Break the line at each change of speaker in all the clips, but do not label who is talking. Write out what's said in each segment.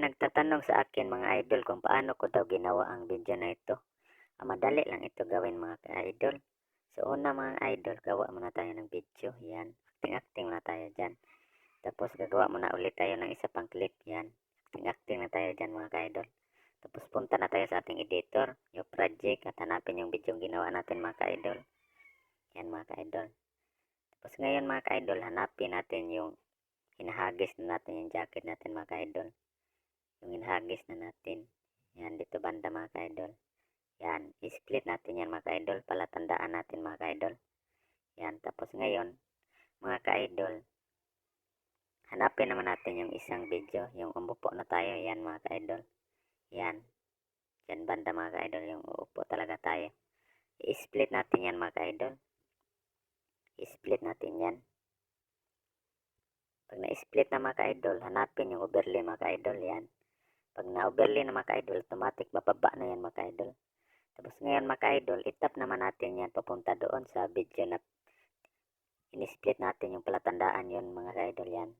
nagtatanong sa akin mga idol kung paano ko daw ginawa ang video na ito. Madali lang ito gawin mga ka-idol. So una mga idol, gawa muna tayo ng video. Yan, acting-acting na tayo dyan. Tapos gagawa muna ulit tayo ng isa pang clip. Yan, acting-acting na tayo dyan mga ka-idol. Tapos punta na tayo sa ating editor, yung project, at hanapin yung video yung ginawa natin mga ka-idol. Yan mga ka-idol. Tapos ngayon mga ka-idol, hanapin natin yung hinahagis na natin yung jacket natin mga ka-idol. Yung hinahagis na natin. Yan, dito banda mga ka-idol. Yan, i-split natin yan mga ka-idol. Palatandaan natin mga ka-idol. Yan, tapos ngayon, mga ka-idol, hanapin naman natin yung isang video. Yung umupo na tayo. Yan mga ka-idol. Yan. Yan banda mga ka-idol. Yung uupo talaga tayo. I-split natin yan mga ka-idol. I-split natin yan. Pag na-split na mga ka-idol, hanapin yung overlay mga ka-idol. Yan. Pag na-overlay na mga ka-idol, automatic bababa na yan mga ka-idol. Tapos ngayon mga ka-idol, itap naman natin yan papunta doon sa video na in-split natin yung palatandaan yun mga ka-idol. Yan.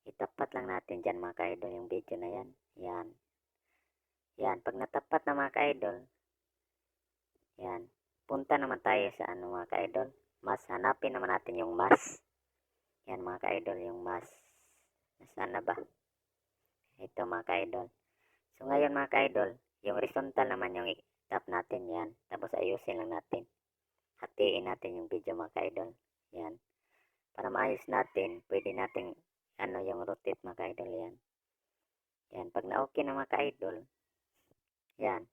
Itapat lang natin dyan mga ka-idol yung video na yan. Yan. Yan. Pag natapat na mga ka-idol, yan. Punta naman tayo sa ano mga ka-idol. Mas hanapin naman natin yung mas. Yan mga ka-idol, yung mas. Nasaan na ba? Ito mga ka-idol. So ngayon mga ka-idol, yung horizontal naman yung tap natin yan. Tapos ayusin lang natin. Hatiin natin yung video mga ka-idol. Yan. Para maayos natin, pwede natin yung rotate mga ka-idol yan. Yan. Pag na-okay na mga ka-idol, yan.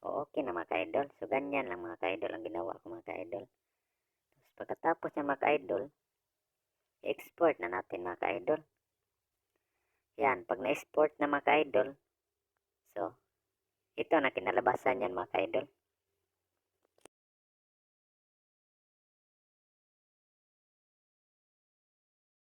O okay na mga ka-idol. So ganyan lang mga ka-idol ang ginawa ko mga ka-idol. Tapos pagkatapos na mga ka-idol, export na natin mga ka-idol. Yan. Pag na-export na mga ka-idol, so ito na kinalabasan yan mga ka-idol.